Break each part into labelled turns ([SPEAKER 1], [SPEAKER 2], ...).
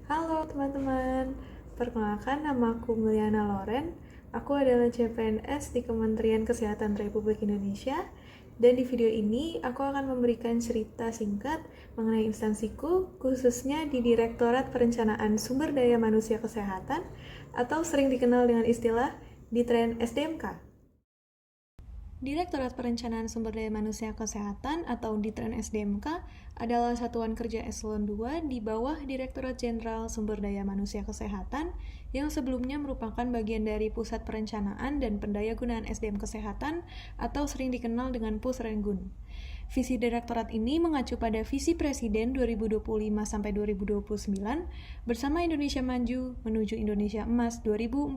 [SPEAKER 1] Halo teman-teman, perkenalkan nama aku Mulyana Loren. Aku adalah CPNS di Kementerian Kesehatan Republik Indonesia. Dan di video ini aku akan memberikan cerita singkat mengenai instansiku, khususnya di Direktorat Perencanaan Sumber Daya Manusia Kesehatan atau sering dikenal dengan istilah Ditren SDMK. Direktorat Perencanaan Sumber Daya Manusia Kesehatan atau Ditren SDMK adalah satuan kerja eselon 2 di bawah Direktorat Jenderal Sumber Daya Manusia Kesehatan yang sebelumnya merupakan bagian dari Pusat Perencanaan dan Pendayagunaan SDM Kesehatan atau sering dikenal dengan Pusrengun. Visi direktorat ini mengacu pada visi Presiden 2025-2029 bersama Indonesia Maju menuju Indonesia Emas 2045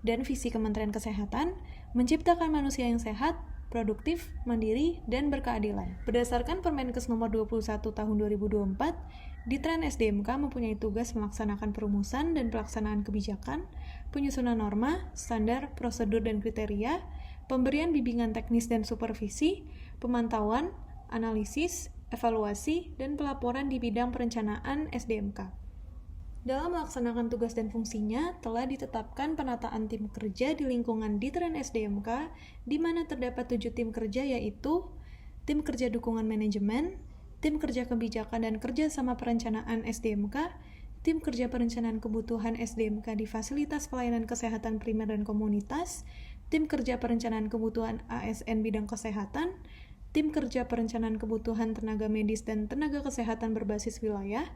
[SPEAKER 1] dan visi Kementerian Kesehatan menciptakan manusia yang sehat, produktif, mandiri, dan berkeadilan. Berdasarkan Permenkes nomor 21 tahun 2024, Ditren SDMK mempunyai tugas melaksanakan perumusan dan pelaksanaan kebijakan, penyusunan norma, standar, prosedur, dan kriteria, pemberian bimbingan teknis dan supervisi, pemantauan, analisis, evaluasi, dan pelaporan di bidang perencanaan SDMK. Dalam melaksanakan tugas dan fungsinya, telah ditetapkan penataan tim kerja di lingkungan Ditren SDMK, di mana terdapat 7 tim kerja yaitu Tim Kerja Dukungan Manajemen, Tim Kerja Kebijakan dan Kerjasama Perencanaan SDMK, Tim Kerja Perencanaan Kebutuhan SDMK di Fasilitas Pelayanan Kesehatan Primer dan Komunitas, Tim Kerja Perencanaan Kebutuhan ASN Bidang Kesehatan, Tim Kerja Perencanaan Kebutuhan Tenaga Medis dan Tenaga Kesehatan Berbasis Wilayah,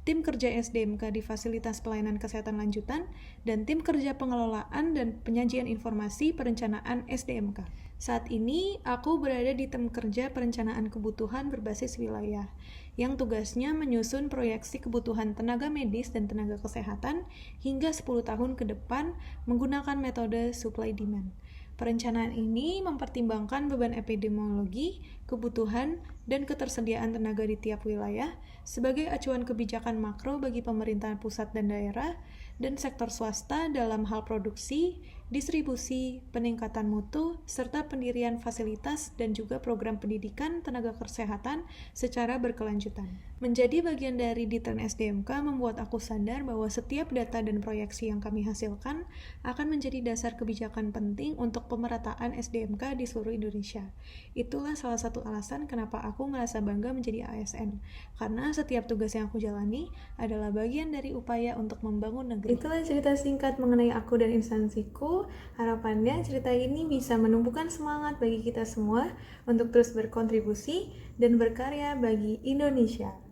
[SPEAKER 1] Tim Kerja SDMK di Fasilitas Pelayanan Kesehatan Lanjutan, dan Tim Kerja Pengelolaan dan Penyajian Informasi Perencanaan SDMK. Saat ini, aku berada di Tim Kerja Perencanaan Kebutuhan Berbasis Wilayah, yang tugasnya menyusun proyeksi kebutuhan tenaga medis dan tenaga kesehatan hingga 10 tahun ke depan menggunakan metode supply demand. Perencanaan ini mempertimbangkan beban epidemiologi, kebutuhan, dan ketersediaan tenaga di tiap wilayah sebagai acuan kebijakan makro bagi pemerintahan pusat dan daerah dan sektor swasta dalam hal produksi, distribusi, peningkatan mutu, serta pendirian fasilitas dan juga program pendidikan tenaga kesehatan secara berkelanjutan. Menjadi bagian dari Ditren SDMK membuat aku sadar bahwa setiap data dan proyeksi yang kami hasilkan akan menjadi dasar kebijakan penting untuk pemerataan SDMK di seluruh Indonesia. Itulah salah satu alasan kenapa aku merasa bangga menjadi ASN, karena setiap tugas yang aku jalani adalah bagian dari upaya untuk membangun negeri. Itulah cerita singkat mengenai aku dan instansiku. Harapannya cerita ini bisa menumbuhkan semangat bagi kita semua untuk terus berkontribusi dan berkarya bagi Indonesia.